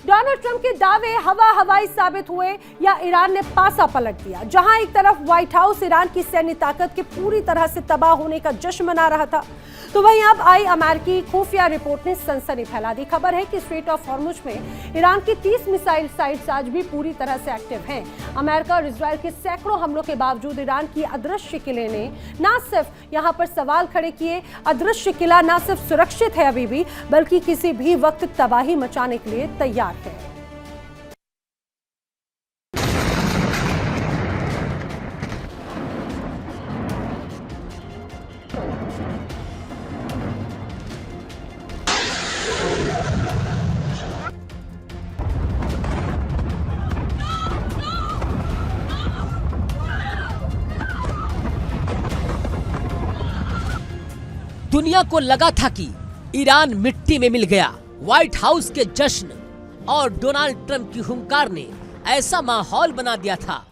Donald Trump के दावे हवाई साबित हुए या ईरान ने पासा पलट दिया। जहां एक तरफ व्हाइट हाउस ईरान की सैन्य ताकत के पूरी तरह से तबाह होने का जश्न मना रहा था, तो वहीं अब आई अमेरिकी खुफिया रिपोर्ट ने सनसनी फैला दी। खबर है कि स्ट्रेट ऑफ हॉर्मुज में ईरान की 30 मिसाइल साइट्स आज भी पूरी तरह से एक्टिव हैं। अमेरिका और इजरायल के सैकड़ों हमलों के बावजूद ईरान की अदृश्य किले ने न सिर्फ यहां पर सवाल खड़े किए, अदृश्य किला न सिर्फ सुरक्षित है अभी भी, बल्कि किसी भी वक्त तबाही मचाने के लिए तैयार है। दुनिया को लगा था कि ईरान मिट्टी में मिल गया। व्हाइट हाउस के जश्न और डोनाल्ड ट्रंप की हुंकार ने ऐसा माहौल बना दिया था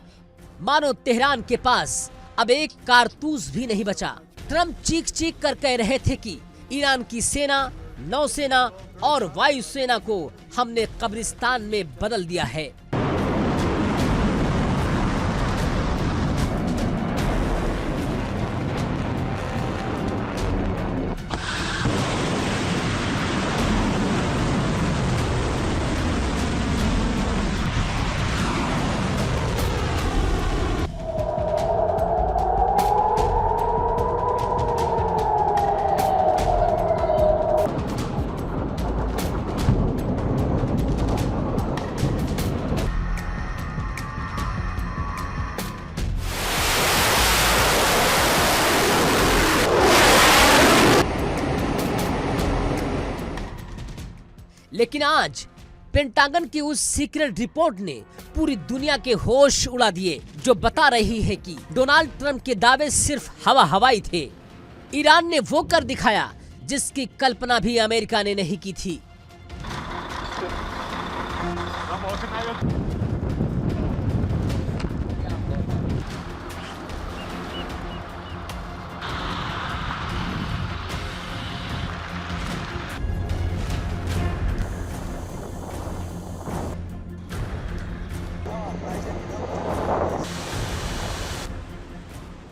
मानो तेहरान के पास अब एक कारतूस भी नहीं बचा। ट्रंप चीख चीख कर कह रहे थे कि ईरान की सेना, नौसेना और वायुसेना को हमने कब्रिस्तान में बदल दिया है। लेकिन आज पेंटागन की उस सीक्रेट रिपोर्ट ने पूरी दुनिया के होश उड़ा दिए, जो बता रही है कि डोनाल्ड ट्रंप के दावे सिर्फ हवाई थे। ईरान ने वो कर दिखाया जिसकी कल्पना भी अमेरिका ने नहीं की थी।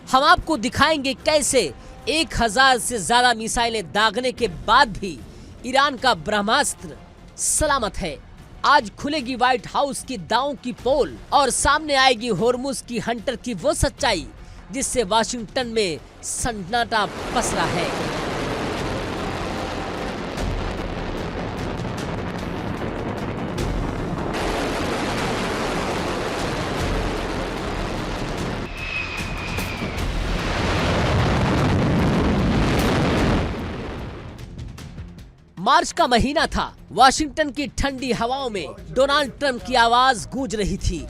हम आपको दिखाएंगे कैसे 1000 से ज्यादा मिसाइलें दागने के बाद भी ईरान का ब्रह्मास्त्र सलामत है। आज खुलेगी व्हाइट हाउस की दांव की पोल और सामने आएगी होर्मुज की हंटर की वो सच्चाई जिससे वाशिंगटन में सन्नाटा पसरा है। मार्च का महीना था। वाशिंगटन की ठंडी हवाओं में डोनाल्ड ट्रंप की आवाज गूंज रही थी,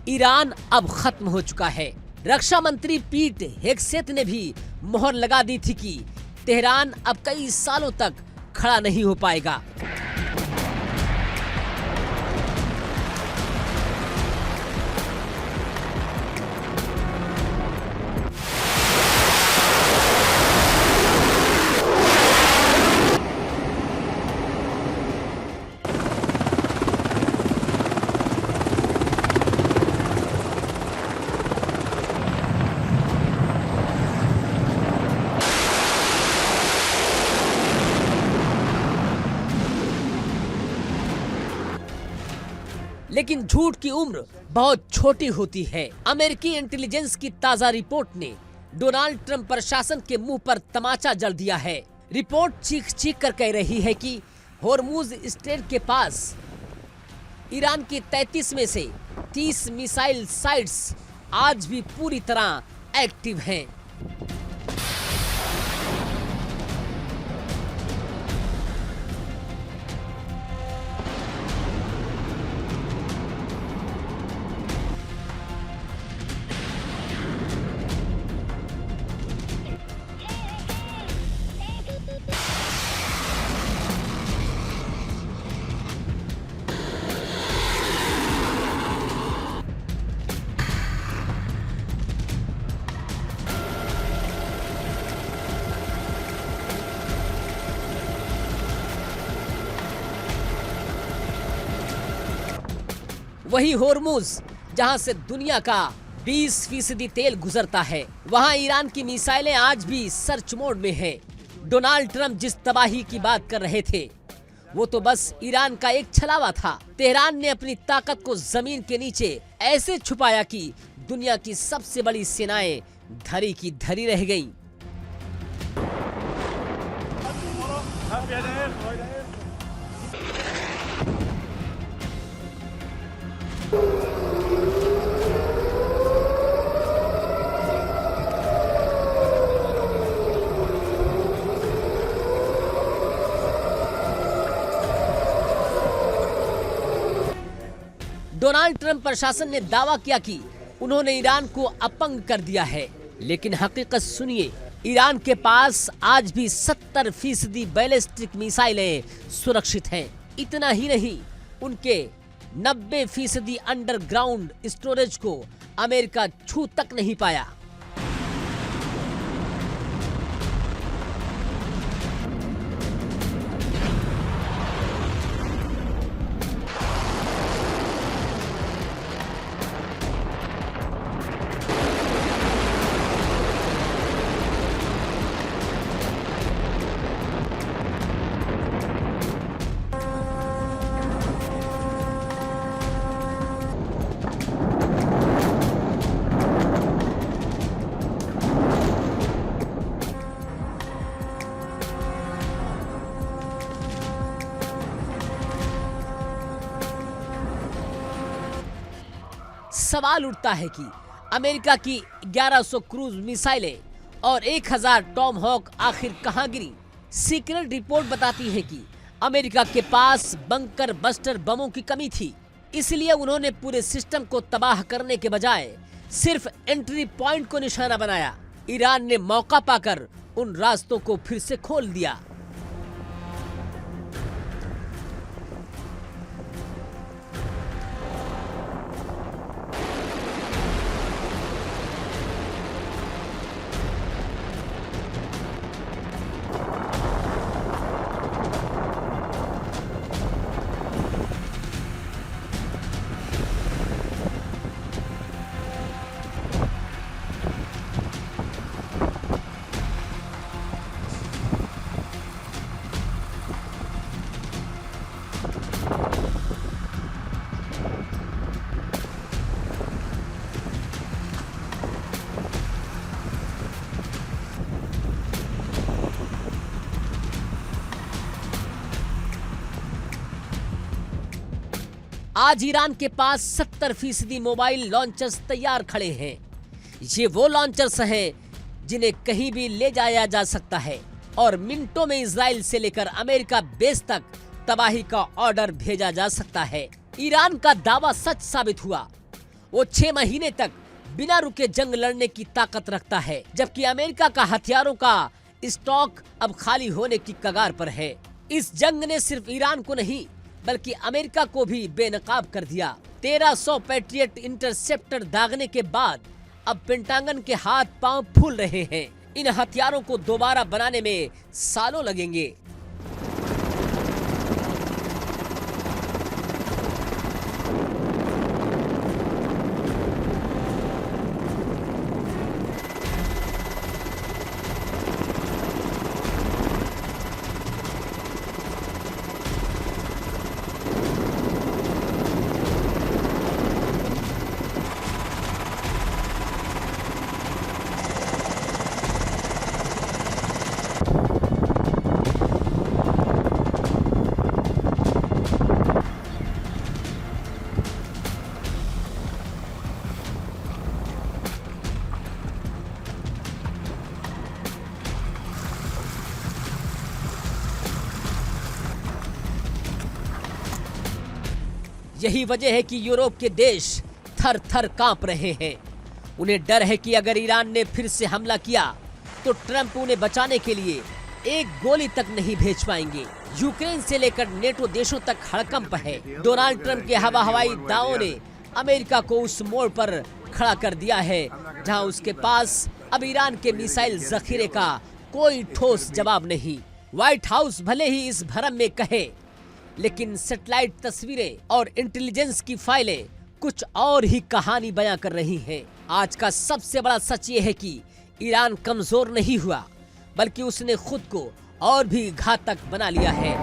ईरान अब खत्म हो चुका है। रक्षा मंत्री पीट हेगसेथ ने भी मोहर लगा दी थी कि तेहरान अब कई सालों तक खड़ा नहीं हो पाएगा। लेकिन झूठ की उम्र बहुत छोटी होती है। अमेरिकी इंटेलिजेंस की ताजा रिपोर्ट ने डोनाल्ड ट्रंप प्रशासन के मुंह पर तमाचा जड़ दिया है। रिपोर्ट चीख चीख कर कह रही है कि होर्मुज स्ट्रेट के पास ईरान की 33 में से 30 मिसाइल साइट्स आज भी पूरी तरह एक्टिव हैं। वही होर्मुज जहां से दुनिया का 20% तेल गुजरता है, वहां ईरान की मिसाइलें आज भी सर्च मोड में हैं। डोनाल्ड ट्रंप जिस तबाही की बात कर रहे थे वो तो बस ईरान का एक छलावा था। तेहरान ने अपनी ताकत को जमीन के नीचे ऐसे छुपाया कि दुनिया की सबसे बड़ी सेनाएं धरी की धरी रह गईं। डोनाल्ड ट्रंप प्रशासन ने दावा किया कि उन्होंने ईरान को अपंग कर दिया है, लेकिन हकीकत सुनिए, ईरान के पास आज भी 70% बैलिस्टिक मिसाइलें सुरक्षित हैं। इतना ही नहीं, उनके 90% अंडरग्राउंड स्टोरेज को अमेरिका छू तक नहीं पाया। सवाल उठता है कि अमेरिका की 1100 क्रूज मिसाइलें और 1000 टॉम हॉक आखिर कहां गिरी? सीक्रेट रिपोर्ट बताती है कि अमेरिका के पास बंकर बस्टर बमों की कमी थी, इसलिए उन्होंने पूरे सिस्टम को तबाह करने के बजाय सिर्फ एंट्री पॉइंट को निशाना बनाया। ईरान ने मौका पाकर उन रास्तों को फिर से खोल दिया। आज ईरान के पास 70% मोबाइल लॉन्चर्स तैयार खड़े हैं। ये वो लॉन्चर्स हैं जिन्हें कहीं भी ले जाया जा सकता है और मिनटों में इजराइल से लेकर अमेरिका बेस तक तबाही का ऑर्डर भेजा जा सकता है। ईरान का दावा सच साबित हुआ। वो 6 महीने तक बिना रुके जंग लड़ने की ताकत रखता है, जबकि अमेरिका का हथियारों का स्टॉक अब खाली होने की कगार पर है। इस जंग ने सिर्फ ईरान को नहीं बल्कि अमेरिका को भी बेनकाब कर दिया। 1300 पैट्रियट इंटरसेप्टर दागने के बाद अब पेंटागन के हाथ पांव फूल रहे हैं। इन हथियारों को दोबारा बनाने में सालों लगेंगे। यही वजह है कि यूरोप के देश थर थर कांप रहे हैं। उन्हें डर है कि अगर ईरान ने फिर से हमला किया तो ट्रंप उन्हें बचाने के लिए एक गोली तक नहीं भेज पाएंगे। यूक्रेन से लेकर नेटो देशों तक हड़कंप है। डोनाल्ड ट्रंप के हवाई दावों ने अमेरिका को उस मोड़ पर खड़ा कर दिया है जहां उसके पास अब ईरान के मिसाइल जखीरे का कोई ठोस जवाब नहीं। व्हाइट हाउस भले ही इस भरम में कहे, लेकिन सैटेलाइट तस्वीरें और इंटेलिजेंस की फाइलें कुछ और ही कहानी बयां कर रही हैं। आज का सबसे बड़ा सच ये है कि ईरान कमजोर नहीं हुआ, बल्कि उसने खुद को और भी घातक बना लिया है।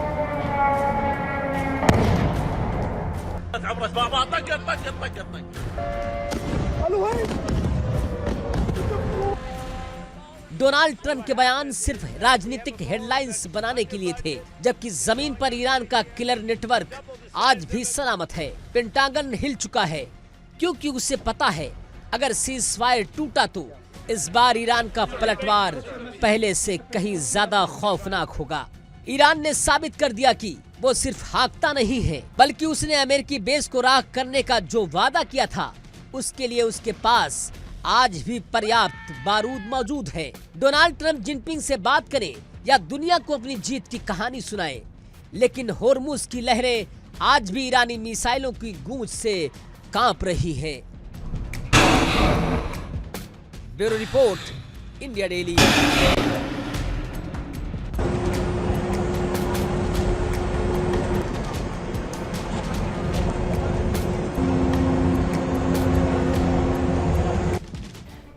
डोनाल्ड ट्रंप के बयान सिर्फ राजनीतिक हेडलाइंस बनाने के लिए थे, जबकि जमीन पर ईरान का किलर नेटवर्क आज भी सलामत है। पेंटागन हिल चुका है, क्योंकि उसे पता है अगर सीज़फायर टूटा तो इस बार ईरान का पलटवार पहले से कहीं ज्यादा खौफनाक होगा। ईरान ने साबित कर दिया कि वो सिर्फ हाँकता नहीं है, बल्कि उसने अमेरिकी बेस को राख करने का जो वादा किया था, उसके लिए उसके पास आज भी पर्याप्त बारूद मौजूद है। डोनाल्ड ट्रंप जिनपिंग से बात करें या दुनिया को अपनी जीत की कहानी सुनाएं, लेकिन होर्मुज की लहरें आज भी ईरानी मिसाइलों की गूंज से कांप रही हैं। Bureau report, India daily.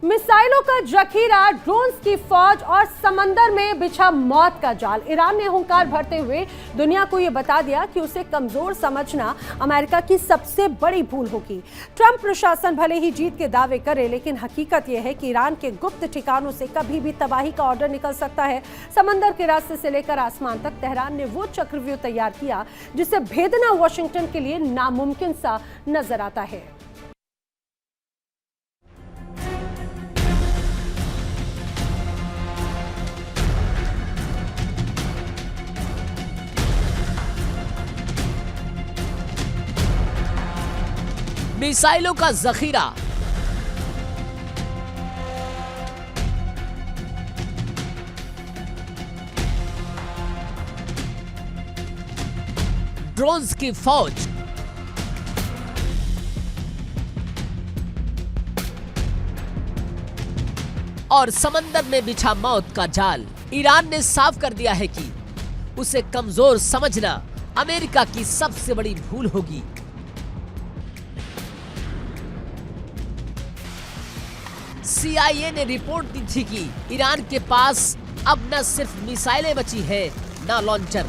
मिसाइलों का जखीरा, ड्रोन्स की फौज और समंदर में बिछा मौत का जाल। ईरान ने हुंकार भरते हुए दुनिया को यह बता दिया कि उसे कमजोर समझना अमेरिका की सबसे बड़ी भूल होगी। ट्रंप प्रशासन भले ही जीत के दावे करे, लेकिन हकीकत यह है कि ईरान के गुप्त ठिकानों से कभी भी तबाही का ऑर्डर निकल सकता है। समंदर के रास्ते से लेकर आसमान तक तेहरान ने वो चक्रव्यूह तैयार किया जिसे भेदना वॉशिंगटन के लिए नामुमकिन सा नजर आता है। मिसाइलों का जखीरा, ड्रोन्स की फौज, और समंदर में बिछा मौत का जाल। ईरान ने साफ कर दिया है कि उसे कमजोर समझना अमेरिका की सबसे बड़ी भूल होगी। CIA ने रिपोर्ट दी थी कि ईरान के पास अब न सिर्फ मिसाइलें बची है, न लॉन्चर।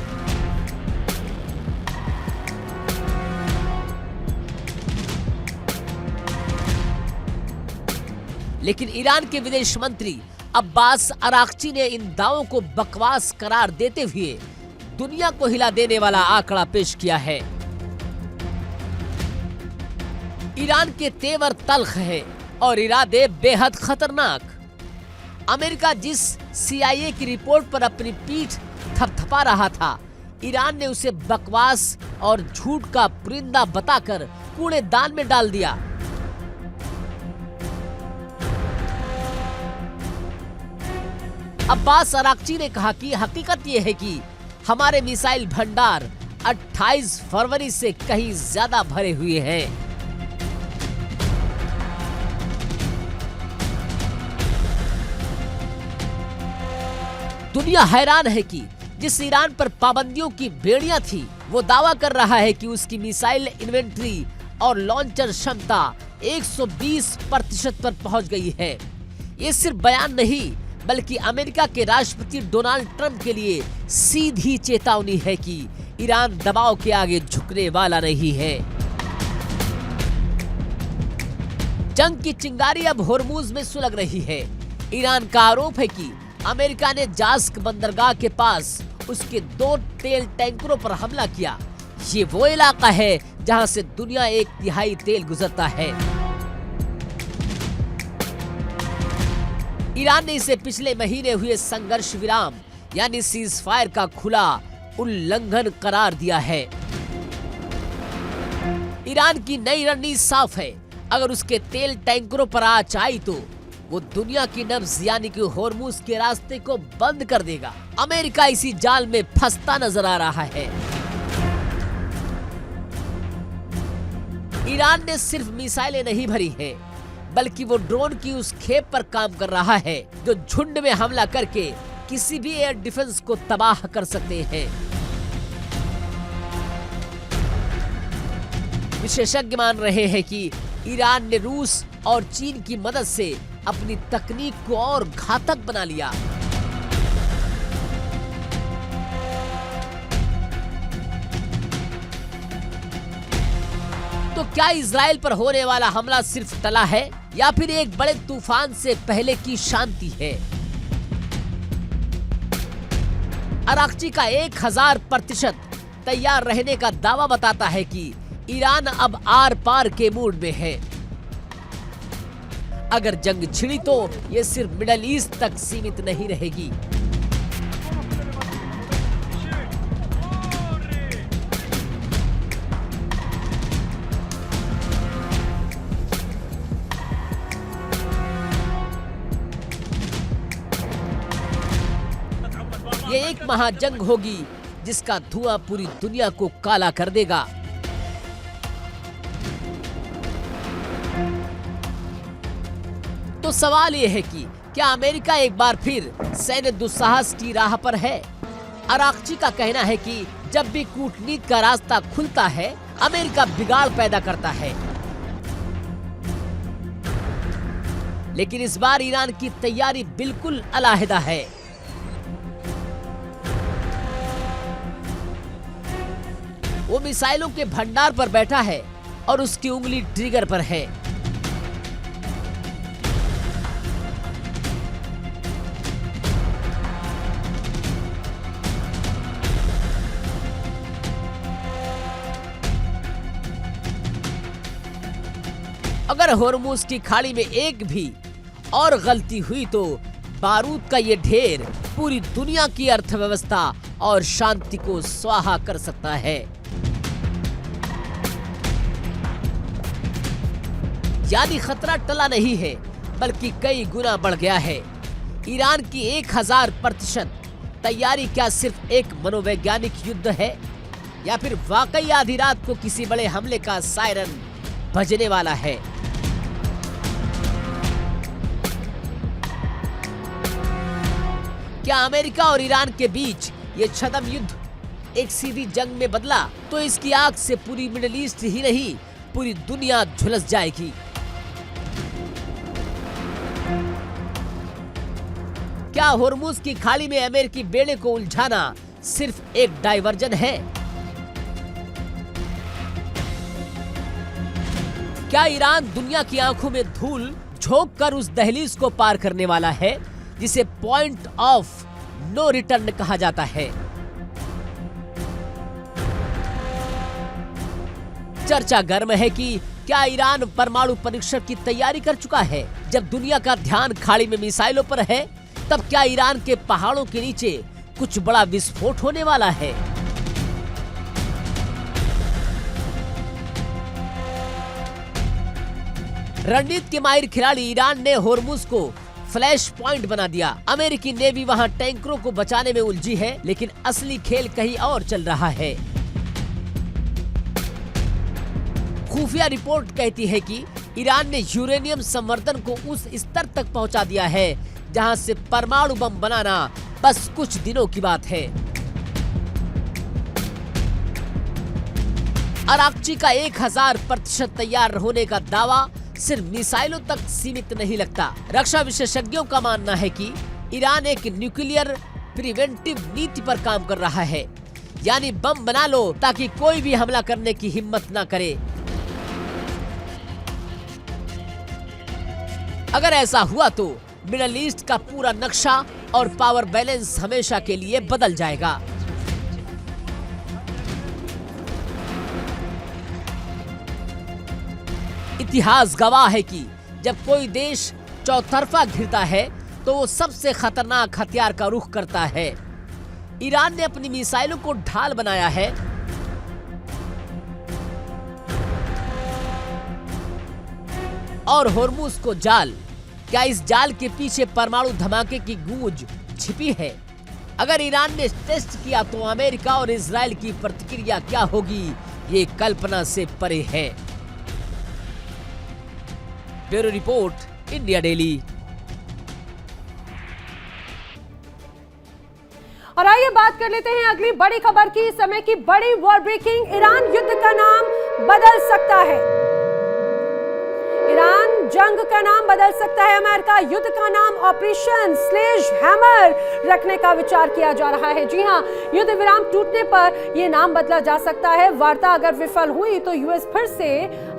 लेकिन ईरान के विदेश मंत्री अब्बास अराक्ची ने इन दावों को बकवास करार देते हुए दुनिया को हिला देने वाला आंकड़ा पेश किया है। ईरान के तेवर तल्ख है और इरादे बेहद खतरनाक। अमेरिका जिस CIA की रिपोर्ट पर अपनी पीठ थपथपा रहा था, ईरान ने उसे बकवास और झूठ का पुरिंदा बताकर कूड़ेदान में डाल दिया। अब्बास अराक्ची ने कहा कि हकीकत यह है कि हमारे मिसाइल भंडार 28 फरवरी से कहीं ज्यादा भरे हुए हैं। दुनिया हैरान है कि जिस ईरान पर पाबंदियों की बेड़ियां थी, वो दावा कर रहा है कि उसकी मिसाइल इन्वेंट्री और लॉन्चर क्षमता 120% पर पहुंच गई है। ये सिर्फ बयान नहीं, बल्कि अमेरिका के राष्ट्रपति डोनाल्ड ट्रंप के लिए सीधी चेतावनी है कि ईरान दबाव के आगे झुकने वाला नहीं है। जंग की चिंगारी अब होर्मुज में सुलग रही है। ईरान का आरोप है कि अमेरिका ने जास्क बंदरगाह के पास उसके 2 तेल टैंकरों पर हमला किया। ये वो इलाका है जहां से दुनिया 1/3 तेल गुजरता है। ईरान ने इसे पिछले महीने हुए संघर्ष विराम यानी सीज़फायर का खुला उल्लंघन करार दिया है। ईरान की नई रणनीति साफ है, अगर उसके तेल टैंकरों पर आंच आई तो वो दुनिया की नब्ज यानी कि होर्मुज के रास्ते को बंद कर देगा। अमेरिका इसी जाल में फंसता नजर आ रहा है। ईरान ने सिर्फ मिसाइलें नहीं भरी हैं, बल्कि वो ड्रोन की उस खेप पर काम कर रहा है जो झुंड में हमला करके किसी भी एयर डिफेंस को तबाह कर सकते हैं। विशेषज्ञ मान रहे हैं कि ईरान ने रूस और चीन की मदद से अपनी तकनीक को और घातक बना लिया। तो क्या इजराइल पर होने वाला हमला सिर्फ टला है या फिर एक बड़े तूफान से पहले की शांति है? अराक्ची का 1000% तैयार रहने का दावा बताता है कि ईरान अब आर पार के मूड में है। अगर जंग छिड़ी तो ये सिर्फ मिडल ईस्ट तक सीमित नहीं रहेगी। ये एक महाजंग होगी जिसका धुआं पूरी दुनिया को काला कर देगा। तो सवाल ये है कि क्या अमेरिका एक बार फिर सैन्य दुस्साहस की राह पर है? अराक्ची का कहना है कि जब भी कूटनीति का रास्ता खुलता है, अमेरिका बिगाड़ पैदा करता है। लेकिन इस बार ईरान की तैयारी बिल्कुल अलग है। वो मिसाइलों के भंडार पर बैठा है और उसकी उंगली ट्रिगर पर है। अगर होर्मुज की खाड़ी में एक भी और गलती हुई तो बारूद का ये ढेर पूरी दुनिया की अर्थव्यवस्था और शांति को स्वाहा कर सकता है। यानी खतरा टला नहीं है बल्कि कई गुना बढ़ गया है। ईरान की 1000% तैयारी क्या सिर्फ एक मनोवैज्ञानिक युद्ध है या फिर वाकई आधी रात को किसी बड़े हमले का सायरन बजने वाला है? क्या अमेरिका और ईरान के बीच ये छद्म युद्ध एक सीधी जंग में बदला तो इसकी आग से पूरी मिडिल ईस्ट ही नहीं पूरी दुनिया झुलस जाएगी। क्या होर्मुज की खाड़ी में अमेरिकी बेड़े को उलझाना सिर्फ एक डायवर्जन है? क्या ईरान दुनिया की आंखों में धूल झोंक कर उस दहलीज को पार करने वाला है जिसे पॉइंट ऑफ नो रिटर्न कहा जाता है? चर्चा गर्म है कि क्या ईरान परमाणु परीक्षण की तैयारी कर चुका है? जब दुनिया का ध्यान खाड़ी में मिसाइलों पर है, तब क्या ईरान के पहाड़ों के नीचे कुछ बड़ा विस्फोट होने वाला है? रणनीति के माहिर खिलाड़ी ईरान ने होर्मुज को फ्लैश पॉइंट बना दिया। अमेरिकी नेवी वहां टैंकरों को बचाने में उलझी है, लेकिन असली खेल कहीं और चल रहा है। खुफिया रिपोर्ट कहती है कि ईरान ने यूरेनियम संवर्धन को उस स्तर तक पहुंचा दिया है जहां से परमाणु बम बनाना बस कुछ दिनों की बात है। अराक्ची का 1000% तैयार होने का दावा सिर्फ मिसाइलों तक सीमित नहीं लगता। रक्षा विशेषज्ञों का मानना है कि ईरान एक न्यूक्लियर प्रिवेंटिव नीति पर काम कर रहा है, यानी बम बना लो ताकि कोई भी हमला करने की हिम्मत ना करे। अगर ऐसा हुआ तो मिडल ईस्ट का पूरा नक्शा और पावर बैलेंस हमेशा के लिए बदल जाएगा। इतिहास गवाह है कि जब कोई देश चौतरफा घिरता है तो वो सबसे खतरनाक हथियार का रुख करता है। ईरान ने अपनी मिसाइलों को ढाल बनाया है और होर्मुज को जाल। क्या इस जाल के पीछे परमाणु धमाके की गूंज छिपी है? अगर ईरान ने टेस्ट किया तो अमेरिका और इजराइल की प्रतिक्रिया क्या होगी, ये कल्पना से परे है। Bureau report, India daily. और आइए बात कर लेते हैं अगली बड़ी खबर की। समय की बड़ी वॉर ब्रेकिंग ईरान युद्ध का नाम बदल सकता है। ईरान जंग का नाम बदल सकता है। अमेरिका युद्ध का नाम ऑपरेशन स्लेज हैमर रखने का विचार किया जा रहा है। जी हां, युद्ध विराम टूटने पर यह नाम बदला जा सकता है। वार्ता अगर विफल हुई तो यूएस फिर से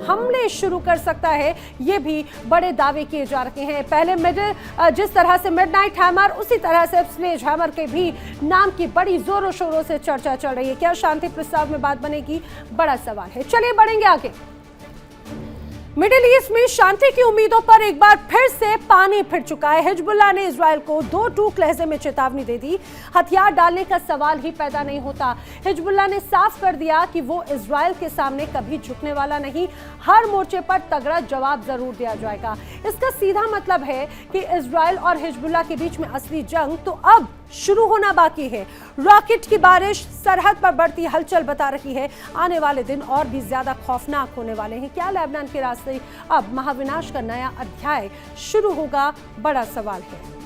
हमले शुरू कर सकता है। ये भी बड़े दावे किए जा रहे हैं। पहले जिस तरह से मिडनाइट हैमर, उसी तरह से स्लेज हैमर के भी नाम की बड़ी जोरों शोरों से चर्चा चल रही है। क्या शांति प्रस्ताव में बात बनेगी? बड़ा सवाल है। चलिए बढ़ेंगे आगे। मिडिल ईस्ट में शांति की उम्मीदों पर एक बार फिर से पानी फिर चुका है। हिजबुल्लाह ने इजरायल को दो टूक लहजे में चेतावनी दे दी। हथियार डालने का सवाल ही पैदा नहीं होता। हिजबुल्लाह ने साफ कर दिया कि वो इजरायल के सामने कभी झुकने वाला नहीं। हर मोर्चे पर तगड़ा जवाब जरूर दिया जाएगा। इसका सीधा मतलब है कि इजरायल और हिजबुल्लाह के बीच में असली जंग तो अब शुरू होना बाकी है। रॉकेट की बारिश सरहद पर बढ़ती हलचल बता रही है। आने वाले दिन और भी ज्यादा खौफनाक होने वाले हैं। क्या लेबनान के रास्ते अब महाविनाश का नया अध्याय शुरू होगा? बड़ा सवाल है।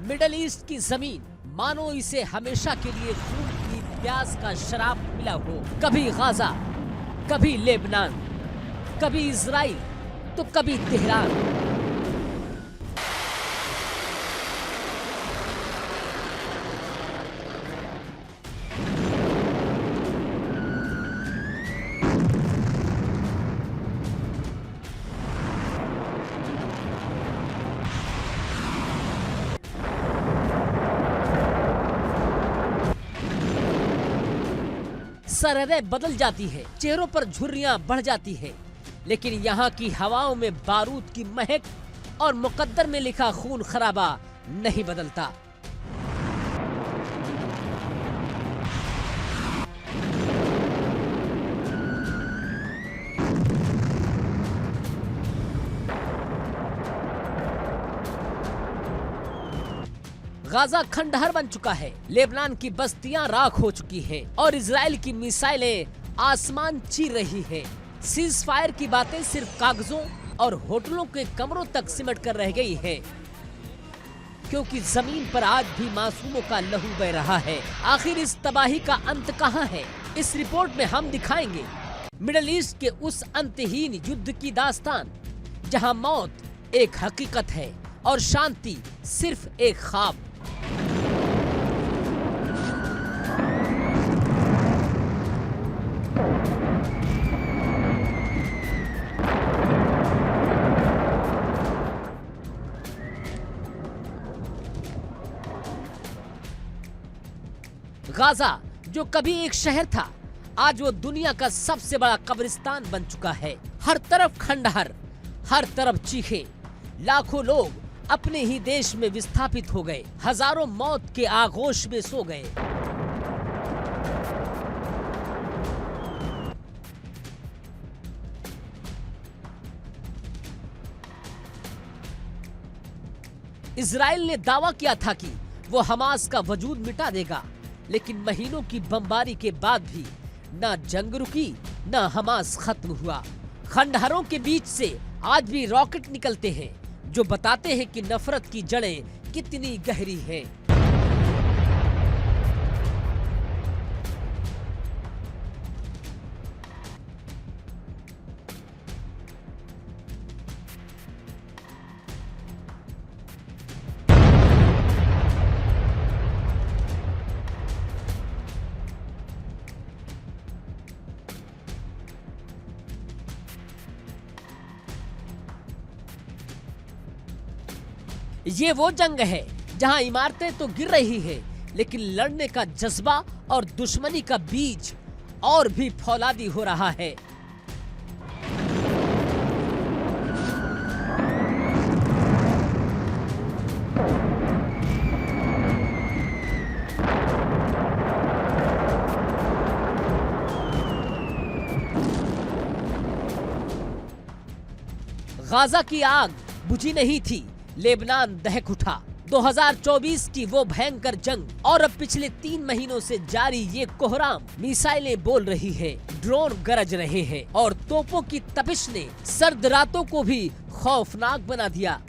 मिडल ईस्ट की जमीन मानो इसे हमेशा के लिए खून की प्यास का शराब मिला हो। कभी गाजा, कभी लेबनान, कभी इजराइल, तो कभी तेहरान। सरहदें बदल जाती है, चेहरों पर झुर्रियां बढ़ जाती है, लेकिन यहाँ की हवाओं में बारूद की महक और मुकद्दर में लिखा खून खराबा नहीं बदलता। गाजा खंडहर बन चुका है, लेबनान की बस्तियां राख हो चुकी हैं और इजराइल की मिसाइलें आसमान चीर रही हैं। सीज फायर की बातें सिर्फ कागजों और होटलों के कमरों तक सिमट कर रह गई है, क्योंकि जमीन पर आज भी मासूमों का लहू बह रहा है। आखिर इस तबाही का अंत कहां है? इस रिपोर्ट में हम दिखाएंगे मिडिल ईस्ट के उस अंतहीन युद्ध की दास्तान, जहां मौत एक हकीकत है और शांति सिर्फ एक ख्वाब। गाजा, जो कभी एक शहर था, आज वो दुनिया का सबसे बड़ा कब्रिस्तान बन चुका है। हर तरफ खंडहर, हर तरफ चीखें। लाखों लोग अपने ही देश में विस्थापित हो गए, हजारों मौत के आगोश में सो गए। इजराइल ने दावा किया था कि वो हमास का वजूद मिटा देगा, लेकिन महीनों की बमबारी के बाद भी ना जंग रुकी, ना हमास खत्म हुआ। खंडहरों के बीच से आज भी रॉकेट निकलते हैं, जो बताते हैं कि नफरत की जड़ें कितनी गहरी हैं। ये वो जंग है जहां इमारतें तो गिर रही हैं, लेकिन लड़ने का जज्बा और दुश्मनी का बीज और भी फौलादी हो रहा है। गाजा की आग बुझी नहीं थी, लेबनान दहक उठा। 2024 की वो भयंकर जंग और अब पिछले 3 महीनों से जारी ये कोहराम। मिसाइलें बोल रही है, ड्रोन गरज रहे हैं और तोपों की तपिश ने सर्द रातों को भी खौफनाक बना दिया।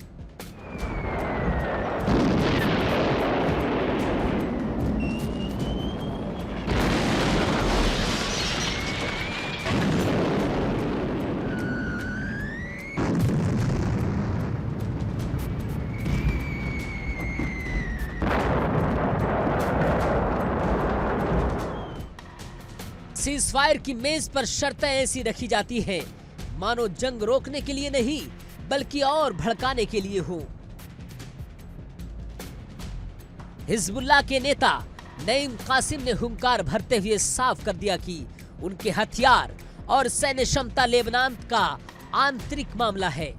सीजफायर की मेज पर शर्तें ऐसी रखी जाती हैं मानो जंग रोकने के लिए नहीं बल्कि और भड़काने के लिए हो। हिजबुल्लाह के नेता नईम कासिम ने हुंकार भरते हुए साफ कर दिया कि उनके हथियार और सैन्य क्षमता लेबनान का आंतरिक मामला है।